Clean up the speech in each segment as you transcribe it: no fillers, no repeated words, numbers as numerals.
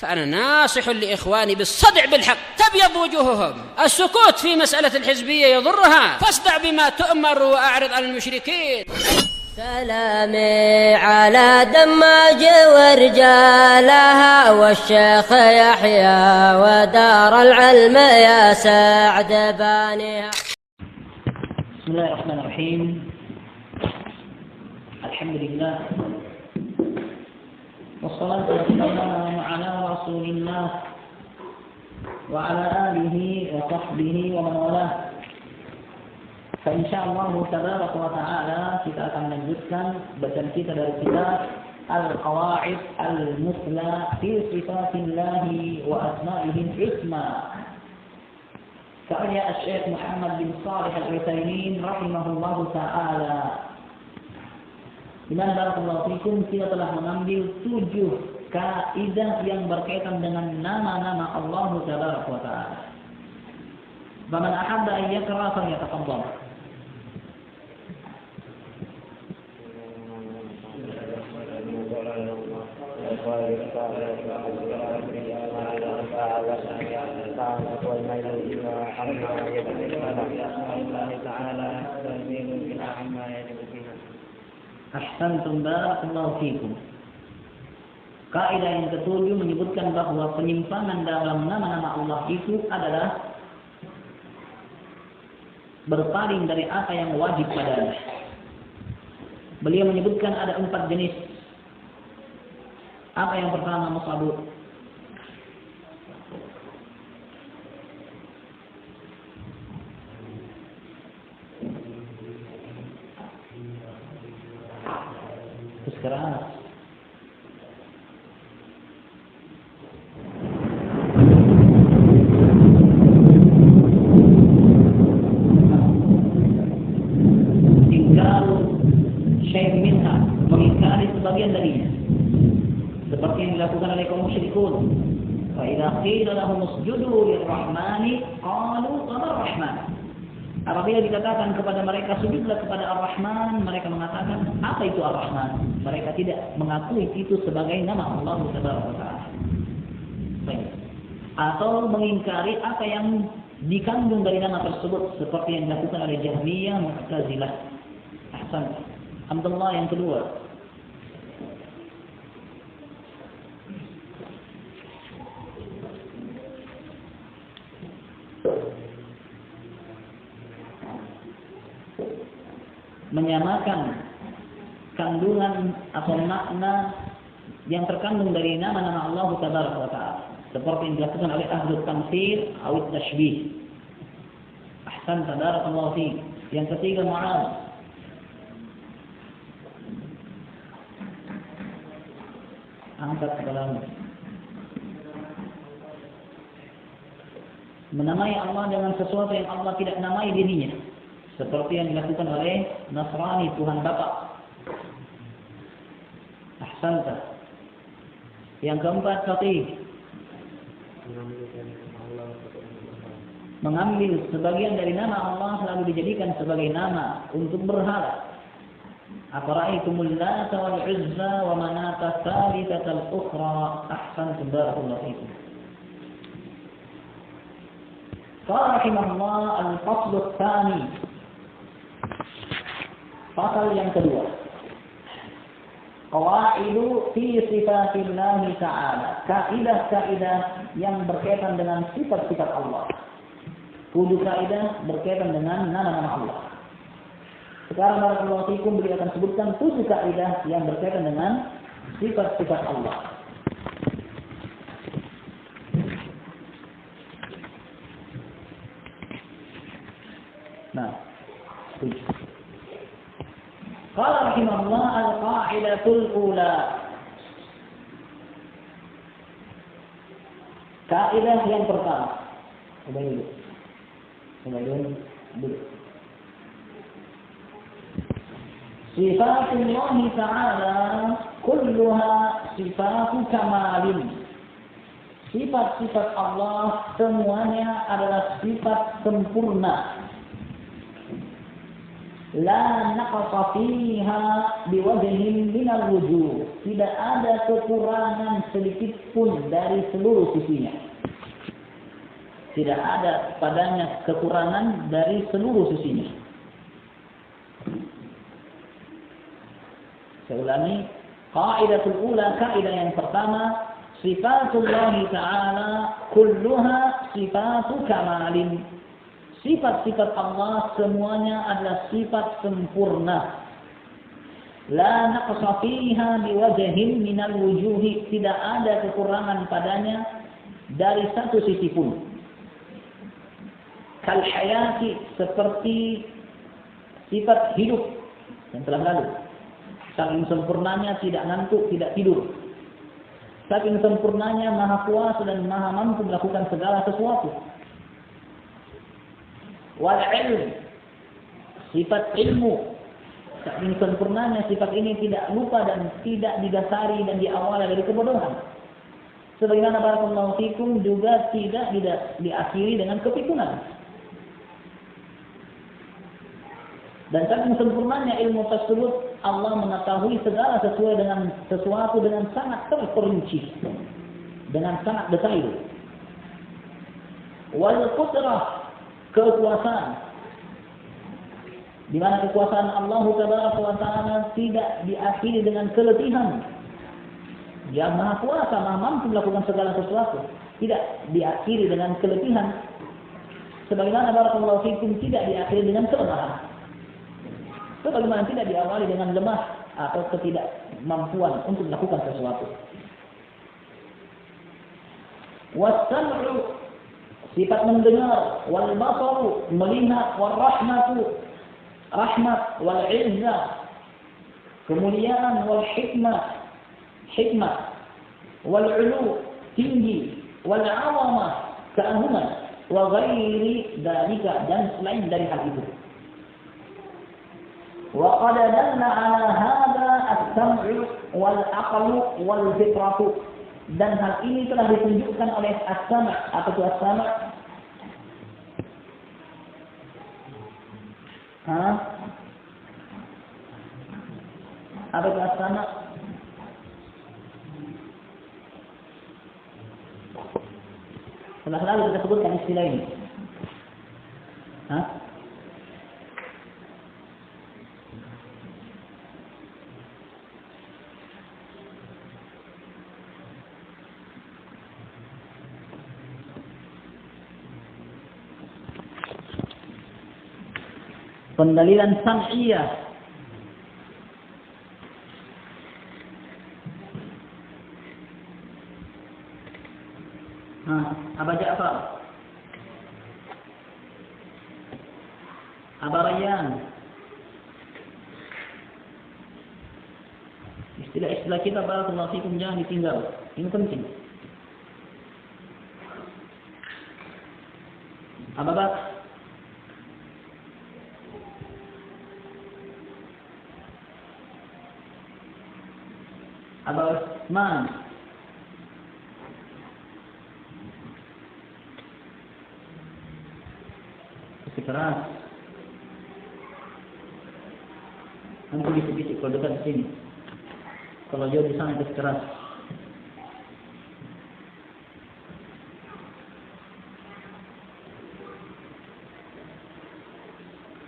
فأنا ناصح لإخواني بالصدع بالحق تبيض وجوههم. السكوت في مسألة الحزبية يضرها، فاصدع بما تؤمر وأعرض عن المشركين. سلامي على دماج ورجالها والشيخ يحيى ودار العلم يا سعد بانيها. بسم الله الرحمن الرحيم. الحمد لله والصلاة والسلام على رسول الله وعلى آله وصحبه ومن والاه. Insyaallah tabaraka wa ta'ala kita akan melanjutkan bacaan kita dari kitab Al-Qawaid Al-Musla fi Sifatillah wa Asma'ihi Al-Husna karya Syekh Muhammad bin Shalih Al-Utsaimin rahimahullah ta'ala. Di mana barakallahu fikum kita telah mengambil 7 kaidah yang berkaitan dengan nama-nama Allah tabaraka wa ta'ala. Faman ahabba an yaqra falyatafadhal. Ahsantum barakallahu fikum. Kaidah yang ke-7 menyebutkan bahwa penyimpangan dalam nama-nama Allah itu adalah berpaling dari apa yang wajib padanya. Beliau menyebutkan ada 4 jenis. Apa yang pertama, Mus'ab? Sekarang mengingkari sebagian darinya, seperti yang dilakukan oleh kaum musyrikun. Fa idza qila lahum usjudu lirrahmani qalu ar-rahman. Apabila dikatakan kepada mereka sujudlah kepada Ar-Rahman, mereka mengatakan apa itu Ar-Rahman? Mereka tidak mengakui itu sebagai nama Allah Subhanahu wa taala. Atau mengingkari apa yang dikandung dari nama tersebut, seperti yang dilakukan oleh Jahmiyah, Mu'tazilah. Ahsan. Alhamdulillah yang kedua. Menyamakan kandungan atau makna yang terkandung dari nama-nama Allah Tabaraka wa Ta'ala, seperti yang dilakukan oleh ahlu tamtsir atau tashbih. Ahsan, tabarakallahu fi. Yang ketiga, Mu'adz. Angkat kepalamu. Menamai Allah dengan sesuatu yang Allah tidak namai dirinya, seperti yang dilakukan oleh Nasrani, Tuhan Bapa. Ahsanta. Yang keempat, Fatih. Mengambil sebagian dari nama Allah lalu dijadikan sebagai nama untuk berhala. Afara'aytumul Lata wal Uzza wa Manata tsalitsatal ukhra. Ahsantum barakallahu fikum. Qala rahimahullah al-fasl ats-tsani. Pasal yang kedua. Qawaidu fi sifatillah ta'ala. Kaidah-kaidah yang berkaitan dengan sifat-sifat Allah. 7 kaidah berkaitan dengan nama-nama Allah. Sekarang barakallahu fikum beliau akan sebutkan 7 kaidah yang berkaitan dengan sifat-sifat Allah. Nah, 7. Qala rahimahullah al-qa'idatul ula. Kaidah yang pertama. Kemudian dulu. Sifatullah ta'ala kulluha sifatu kamalin. Sifat-sifat Allah semuanya adalah sifat sempurna. La naqsa fiha biwajhin min al-wujuh. Tidak ada kekurangan sedikit pun dari seluruh sisinya. Tidak ada padanya kekurangan dari seluruh sisinya. Saya ulangi, qaidatul ula, kaidah yang pertama, sifatullah ta'ala kulluha sifatu kamalin. Sifat-sifat Allah semuanya adalah sifat sempurna. La naqsa fiha biwajhin minal wujuhi. Tidak ada kekurangan padanya dari satu sisi pun. Kal hayati, seperti sifat hidup yang telah lalu. Saking sempurnanya tidak ngantuk, tidak tidur. Saking sempurnanya maha kuasa dan maha mampu melakukan segala sesuatu. Wal ilm, sifat ilmu, saking sempurnanya sifat ini tidak lupa dan tidak didasari dan diawali dari kebodohan. Sebagaimana barakallahu fikum juga tidak diakhiri dengan kepikunan. Dan saking sempurnanya ilmu tersebut, Allah mengetahui segala sesuatu dengan sangat terperinci, dengan sangat detail. Wal qudrah, kekuasaan, di mana kekuasaan Allah Tabaraka wa Ta'ala tidak diakhiri dengan keletihan. Dia maha kuasa, maha mampu melakukan segala sesuatu, tidak diakhiri dengan keletihan. Sebagaimana barakallahu fikum tidak diakhiri dengan kelemahan. Sebagaimana tidak diawali dengan lemah atau ketidakmampuan untuk melakukan sesuatu. Was-sam'u, sifat mendengar, wal basaru, melihat, wal rahmatu, rahmat, wal izzah, kemuliaan, wal hikmah, wal ulu, tinggi, wal awamah, keagungan, wa ghairi dalika, dan selain dari hal itu. Wa qad dalla ala hadha as-sam'u wal aqlu wal fitratu. Dan hal ini telah ditunjukkan oleh as-sam'. Apa itu as-sam'? Apa itu as-sam'? Telah lalu kita sebutkan istilah ini. Pendalilan sam'iyah. Aba Ja'far, Aba Rayyan. Istilah-istilah kita barakallahu fikum jangan ditinggal. Ini penting. Aba Bakar, Aba Utsman, keras. Nanti bisik-bisik kalau dekat di sini. Kalau jauh di sana itu keras.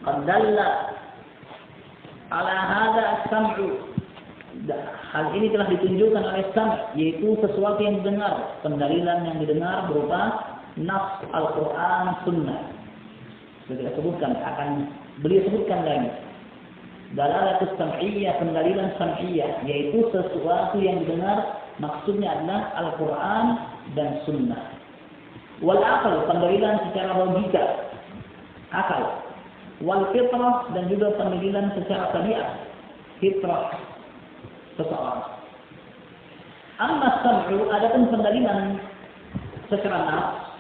Qad dalla ala hadha as-sam'u. Hal ini telah ditunjukkan oleh sam', yaitu sesuatu yang didengar, pendalilan yang didengar berupa nafs Al-Quran, Sunnah. Sudah sebutkan, beliau sebutkan lagi. Dalalatus sam'iyah, pendalilan sam'iyah, yaitu sesuatu yang didengar, maksudnya adalah Al-Quran dan Sunnah. Wal aql, pendalilan secara logika, akal. Wal fitrah, dan juga pendalilan secara tabiat, fitrah seseorang. Amma sam'u, adapun pendalilan secara nafs,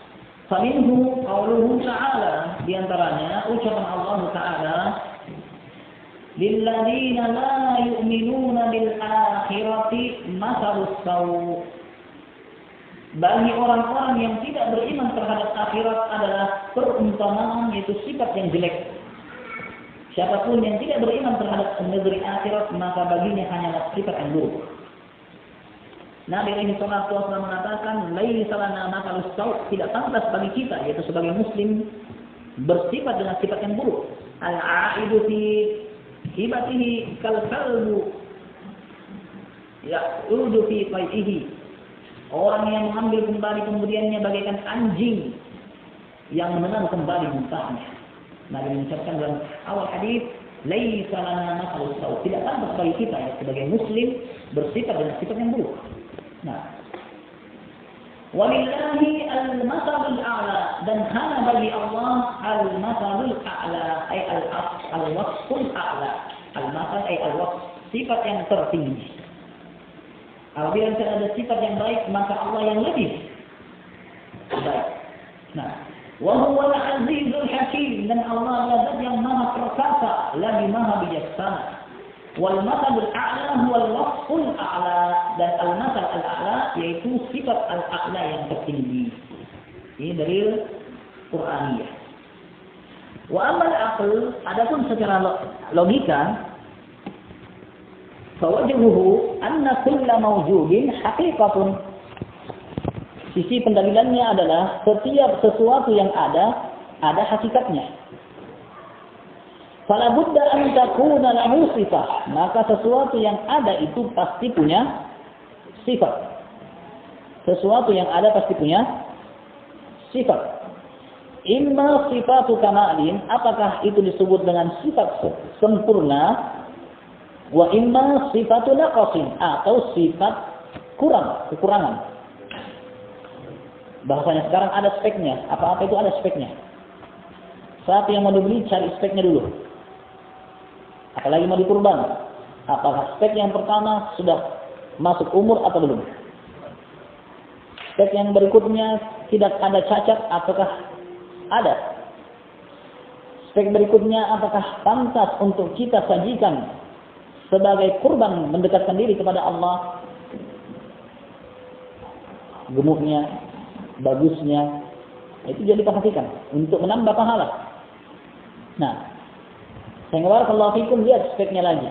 faminhu qauluhu ta'ala, di antaranya ucapan Allah Ta'ala, lilladzina la yu'minuna bil akhirati mathalus saw. Bagi orang-orang yang tidak beriman terhadap akhirat adalah perumpamaan, yaitu sifat yang jelek. Siapapun yang tidak beriman terhadap negeri akhirat, maka baginya hanyalah sifat yang buruk. Nabi alaihi salatu wasallam mengatakan, "Laisa lana mathalus saw", tidak pantas bagi kita, yaitu sebagai muslim, bersifat dengan sifat yang buruk. Al-aidu fi hibatihi kal kalbu ya'udu fi qai'ihi. Orang yang mengambil kembali pemberiannya bagaikan anjing yang menenang kembali muntahnya. Nabi mengucapkan dalam awal hadis, "Laisa lana mathalus saw", tidak pantas bagi kita ya, sebagai muslim bersifat dengan sifat yang buruk. Nah, walillahi al-mathalul a'la, dan hanya bagi Allah al-mathalul a'la, ay al-wasful a'la. Al-mathal ay al-wasf, sifat yang tertinggi. Apabila ada sifat yang baik, maka Allah yang lebih baik. Nah, wa huwa al-azizul hakim, dan Allah adalah zat yang maha perkasa, lagi maha bijaksana. Wal mathalul a'la huwa al-wasful a'la, dan al-mathal al-a'la yaitu sifat al-a'la yang tertinggi. Ini dari Qur'aniyah. Wa amal aql, adapun secara logika, fawajhuhu anna kulla mawjudin haqiqatun. Sisi pendalilannya adalah setiap sesuatu yang ada hakikatnya. Fala budda an takuna lahu sifah, maka sesuatu yang ada itu pasti punya sifat. Sesuatu yang ada pasti punya sifat. Imma sifatu kamalin, apakah itu disebut dengan sifat sempurna, wa imma sifatu naqsin, atau sifat kekurangan. Bahasanya sekarang ada speknya, apa-apa itu ada speknya. Saat yang mau dibeli cari speknya dulu. Apalagi mau dikurban, apakah spek yang pertama sudah masuk umur atau belum? Spek yang berikutnya tidak ada cacat ataukah ada? Spek berikutnya apakah pantas untuk kita sajikan sebagai kurban mendekatkan diri kepada Allah? Gemuknya, bagusnya, itu jadi perhatikan untuk menambah pahala. Nah, sehingga barakallahu fikum, lihat speknya lagi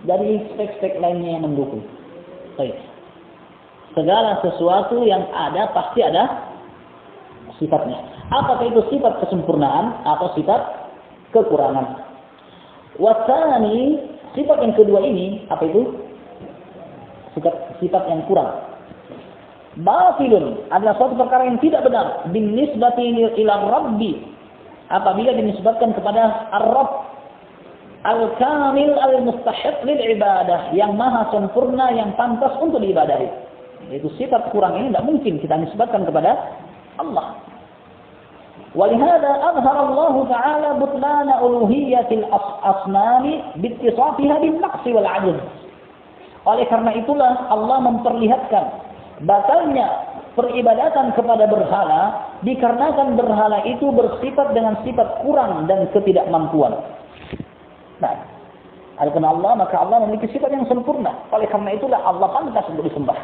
dari spek-spek lainnya yang mendukung. Baik. Segala sesuatu yang ada pasti ada sifatnya. Apakah itu sifat kesempurnaan atau sifat kekurangan? Wasani, sifat yang kedua ini apa itu? Sifat yang kurang. Batilun adalah suatu perkara yang tidak benar bin nisbati ila Rabbi, apabila dinisbatkan kepada Ar-Rabb Al-Kamil Al-Mustahiq lil-ibadah, yang maha sempurna, yang pantas untuk diibadahi. Yaitu sifat kurang ini tidak mungkin kita nisbatkan kepada Allah. Walihada azhara Allah Ta'ala butlana uluhiyatil asnami bittisafiha bin naqsi wal ajz. Oleh karena itulah Allah memperlihatkan batalnya peribadatan kepada berhala, dikarenakan berhala itu bersifat dengan sifat kurang dan ketidakmampuan. Nah, adapun Allah, maka Allah memiliki sifat yang sempurna. Oleh karena itulah Allah pantas untuk disembah.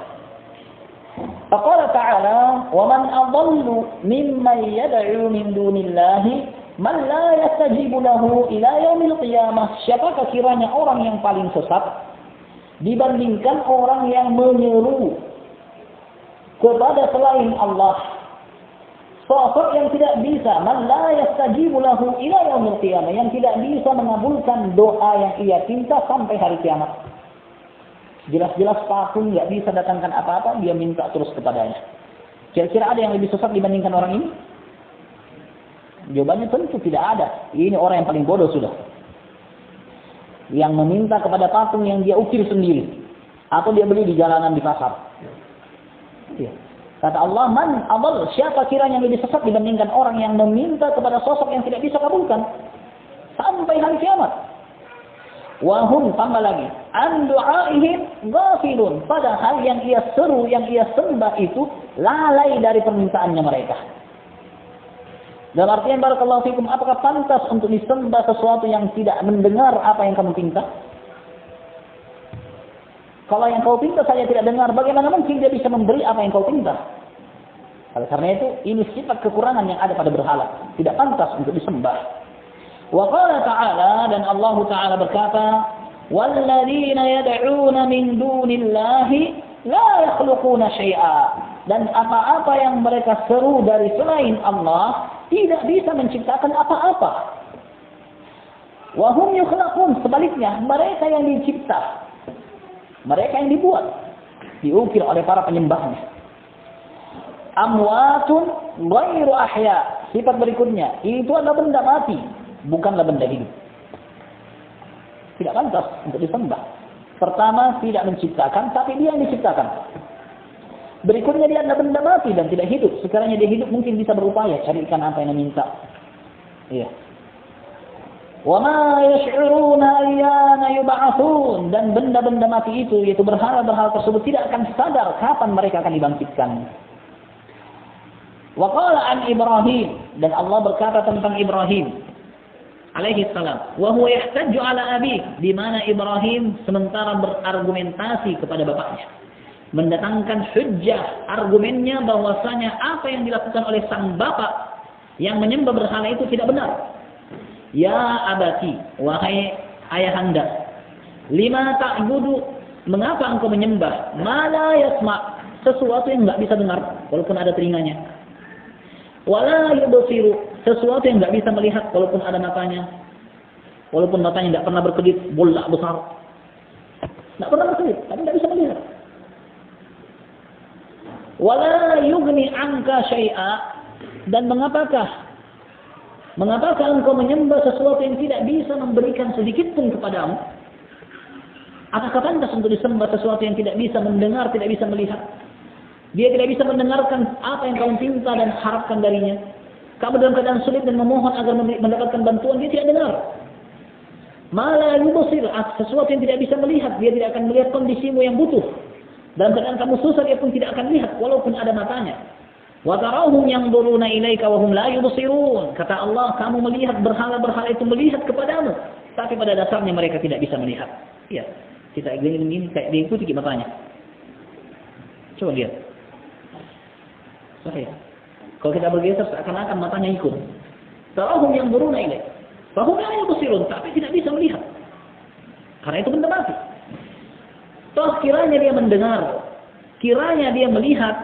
Faqala ta'ala, "Wa man adallu mimman yad'u min dunillahi man la yastajibu lahu ila yaumil qiyamah." Siapakah kiranya orang yang paling sesat dibandingkan orang yang menyeru kepada selain Allah, sosok yang tidak bisa, man la yastajibu lahu ila yaumil qiyamah, yang tidak bisa mengabulkan doa yang ia minta sampai hari kiamat. Jelas-jelas patung nggak bisa datangkan apa-apa, dia minta terus kepadanya. Kira-kira ada yang lebih sesat dibandingkan orang ini? Jawabannya tentu tidak ada. Ini orang yang paling bodoh sudah, yang meminta kepada patung yang dia ukir sendiri atau dia beli di jalanan, di pasar. Ya. Kata Allah, man adall, siapa kiranya yang lebih sesat dibandingkan orang yang meminta kepada sosok yang tidak bisa kabulkan sampai hari kiamat. Wahum, tambah lagi, an du'aihim ghafilun, padahal yang ia seru, yang ia sembah itu lalai dari permintaannya mereka. Dalam artian barakallahu fikum, apakah pantas untuk disembah sesuatu yang tidak mendengar apa yang kamu minta? Kalau yang kau pinta saja tidak dengar, bagaimana mungkin dia bisa memberi apa yang kau pinta? Oleh karena itu, ini sifat kekurangan yang ada pada berhala. Tidak pantas untuk disembah. Wa qala ta'ala, dan Allah Ta'ala berkata, "Walladzina yad'una min dunillahi la yakhluquna syai'a." Dan apa-apa yang mereka seru dari selain Allah tidak bisa menciptakan apa-apa. Wa hum yukhlaqun, sebaliknya mereka yang dicipta, mereka yang dibuat, diukir oleh para penyembahnya. Amwatun ghairu ahya. Sifat berikutnya, itu adalah benda mati, bukanlah benda hidup. Tidak pantas untuk disembah. Pertama, tidak menciptakan, tapi dia yang diciptakan. Berikutnya, dia adalah benda mati dan tidak hidup. Sekiranya dia hidup, mungkin bisa berupaya carikan apa yang diminta. Iya. Wa ma yash'uruna ayyana yub'atsun, dan benda-benda mati itu, yaitu berhala-berhala tersebut, tidak akan sadar kapan mereka akan dibangkitkan. Wa qala an Ibrahim, dan Allah berkata tentang Ibrahim alaihi salam, wa huwa yahtaju ala abi, di mana Ibrahim sementara berargumentasi kepada bapaknya, mendatangkan hujjah, argumennya bahwasanya apa yang dilakukan oleh sang bapak yang menyembah berhala itu tidak benar. Ya abati, wahai ayahanda, lima ta'budu, mengapa engkau menyembah ma la yasma', sesuatu yang enggak bisa dengar walaupun ada telinganya, wala yubsiru, sesuatu yang enggak bisa melihat walaupun ada matanya, walaupun matanya enggak pernah berkedip bola besar, enggak pernah berkedip tapi enggak bisa melihat. Wala yughni anka syai'a, dan mengapakah engkau menyembah sesuatu yang tidak bisa memberikan sedikit pun kepadamu? Apakah pantas untuk disembah sesuatu yang tidak bisa mendengar, tidak bisa melihat? Dia tidak bisa mendengarkan apa yang kamu minta dan harapkan darinya. Kamu dalam keadaan sulit dan memohon agar mendapatkan bantuan, dia tidak dengar. Mala yubsir, sesuatu yang tidak bisa melihat, dia tidak akan melihat kondisimu yang butuh. Dalam keadaan kamu susah, dia pun tidak akan lihat walaupun ada matanya. Wa tarahum yanzuruna ilaika wa hum la yubsirun. Kata Allah, kamu melihat berhala-berhala itu melihat kepadamu, tapi pada dasarnya mereka tidak bisa melihat. Ya, kita ini kayak diikuti matanya. Coba lihat. Sahih. Kalau kita bergeser seakan-akan matanya ikut. Tarahum yanzuruna ilaika wa hum la yubsirun, tapi tidak bisa melihat. Karena itu benda mati. Toh kiranya dia mendengar, kiranya dia melihat,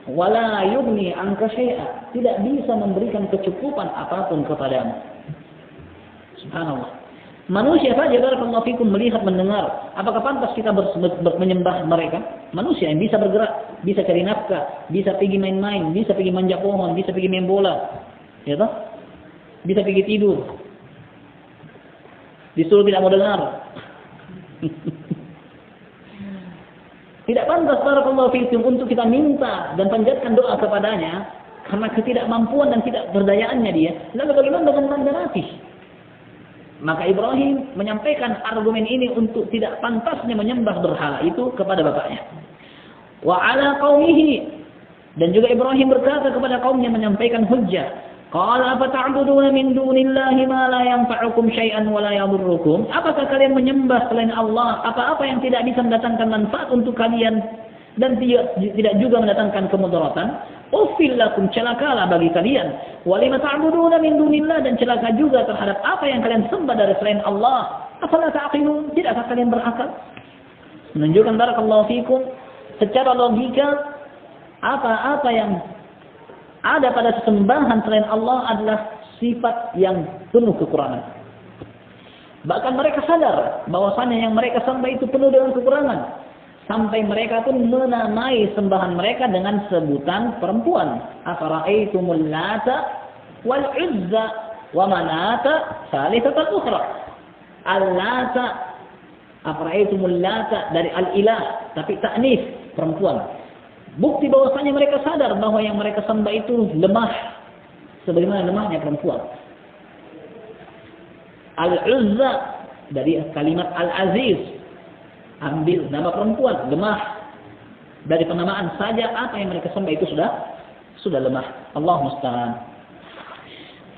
wala yughni anka syai'a, tidak bisa memberikan kecukupan apapun kepadamu. Subhanallah. Manusia saja barakallahu fikum melihat, mendengar. Apakah pantas kita menyembah mereka? Manusia yang bisa bergerak, bisa cari nafkah, bisa pergi main-main, bisa pergi manjat pohon, bisa pergi main bola, ya toh? Bisa pergi tidur. Disuruh tidak mau dengar. Tidak pantas barakallahu fikum untuk kita minta dan panjatkan doa kepadanya karena ketidakmampuan dan tidak berdayaannya dia. Lalu bagaimana dengan benda mati? Maka Ibrahim menyampaikan argumen ini untuk tidak pantasnya menyembah berhala itu kepada bapaknya. Wa ala qaumihi, dan juga Ibrahim berkata kepada kaumnya menyampaikan hujjah. Qala afata'buduna min dunillahi ma la yanfa'ukum syai'an wa la yadurrukum? Apakah kalian menyembah selain Allah apa-apa yang tidak bisa mendatangkan manfaat untuk kalian dan tidak juga mendatangkan kemudaratan? Uffil lakum, celakalah bagi kalian. Wa lima ta'buduna min dunillah, dan celaka juga terhadap apa yang kalian sembah dari selain Allah. Afala ta'qilun? Tidakkah kalian berakal? Menunjukkan barakallahu fikum secara logika apa-apa yang ada pada sesembahan selain Allah adalah sifat yang penuh kekurangan. Bahkan mereka sadar bahwasanya yang mereka sembah itu penuh dengan kekurangan. Sampai mereka pun menamai sembahan mereka dengan sebutan perempuan. Afara'aitumul Lata wal Uzza wa Manata salisatul ukhra. Al-Lata, afara'aitumul Lata dari al-ilah, tapi ta'nif, perempuan. Bukti bahwasanya mereka sadar bahwa yang mereka sembah itu lemah, sebagaimana lemahnya perempuan. Al-Uzza dari kalimat Al-Aziz, ambil nama perempuan, lemah. Dari penamaan saja apa yang mereka sembah itu sudah lemah. Allah musta'an.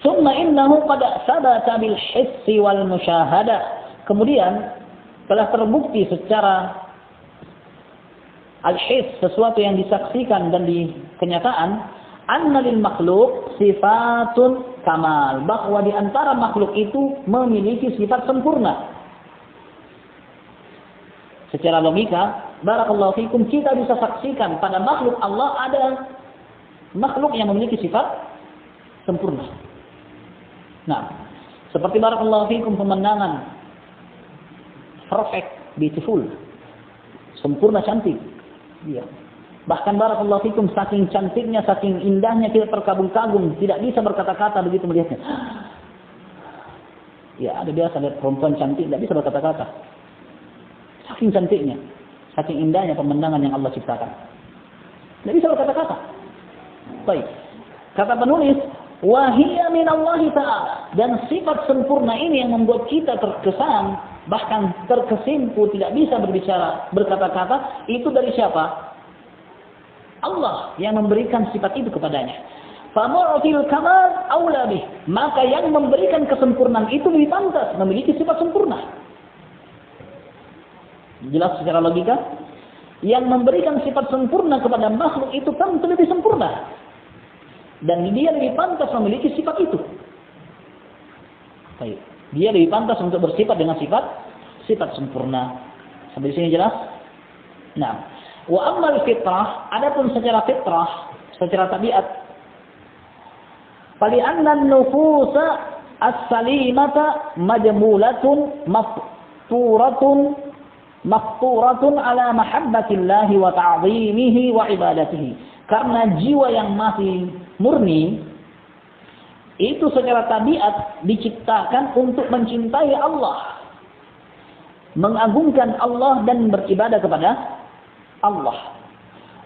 Thumma innahu qad sabata bil hissi wal musyahadah. Kemudian telah terbukti secara al-hiss, sesuatu yang disaksikan dan di kenyataan, anna lil makhluk, sifatun kamal, bahwa di antara makhluk itu memiliki sifat sempurna. Secara logika, barakallahu fikum, kita bisa saksikan pada makhluk Allah ada makhluk yang memiliki sifat sempurna. Nah, seperti barakallahu fikum pemandangan perfect, beautiful, sempurna, cantik. Iya. Bahkan barakallahu fikum, saking cantiknya, saking indahnya kita terkagum-kagum, tidak bisa berkata-kata begitu melihatnya. Ya, ada biasa lihat perempuan cantik, tidak bisa berkata-kata. Saking cantiknya, saking indahnya pemandangan yang Allah ciptakan. Tidak bisa berkata-kata. Baik. Kata penulis, wahiyya minallahi ta'ala. Dan sifat sempurna ini yang membuat kita terkesan, bahkan terkesimpu, tidak bisa berbicara, berkata-kata, itu dari siapa? Allah yang memberikan sifat itu kepadanya. Famu'til kamal aula bih. Maka yang memberikan kesempurnaan itu lebih pantas memiliki sifat sempurna. Jelas secara logika? Yang memberikan sifat sempurna kepada makhluk itu tentu lebih sempurna. Dan dia lebih pantas memiliki sifat itu. Baik. Dia lebih pantas untuk bersifat dengan sifat sempurna. Sampai di sini jelas? Nah, wa ammal fitrah, adapun secara fitrah, secara tabiat, fali anna an-nufusa as-salimata majmulatun mafturatun ala mahabbatillahi wa ta'zimihi wa ibadatihi. Karena jiwa yang masih murni itu secara tabiat diciptakan untuk mencintai Allah, mengagungkan Allah dan beribadah kepada Allah.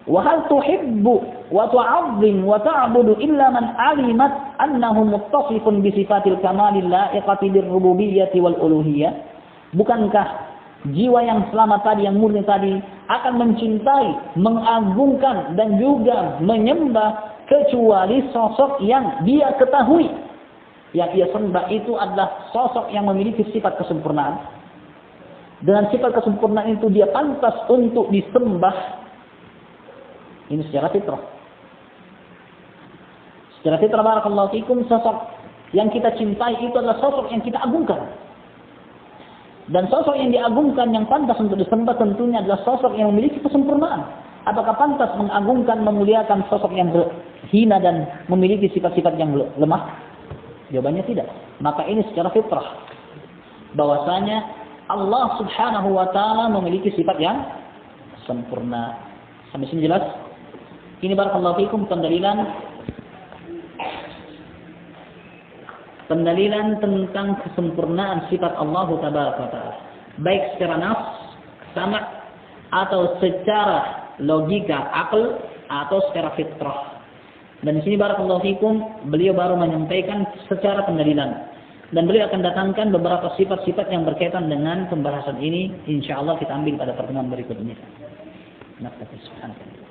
Wa hal tuhibbu wa tu'azzim wa ta'budu illa man alimat annahu muttasifun bi sifatil kamalil la'iqati birrububiyyati wal uluhiyyah. Bukankah jiwa yang selamat tadi, yang murni tadi, akan mencintai, mengagungkan dan juga menyembah kecuali sosok yang dia ketahui, yang ia sembah itu adalah sosok yang memiliki sifat kesempurnaan. Dengan sifat kesempurnaan itu dia pantas untuk disembah. Ini secara fitrah. Secara fitrah barakallahu fikum, sosok yang kita cintai itu adalah sosok yang kita agungkan. Dan sosok yang diagungkan, yang pantas untuk disembah tentunya adalah sosok yang memiliki kesempurnaan. Apakah pantas mengagungkan, memuliakan sosok yang hina dan memiliki sifat-sifat yang lemah? Jawabannya tidak. Maka ini secara fitrah, bahwasanya Allah subhanahu wa ta'ala memiliki sifat yang sempurna. Sampai sini jelas? Ini barakallahu fikum pendalilan tentang kesempurnaan sifat Allah tabaraka wa ta'ala, baik secara nafs, sama, atau secara logika, akal, atau secara fitrah. Dan di sini barakallahu fikum, beliau baru menyampaikan secara pendalilan, dan beliau akan datangkan beberapa sifat-sifat yang berkaitan dengan pembahasan ini. Insyaallah kita ambil pada pertemuan berikutnya. Subhanallah.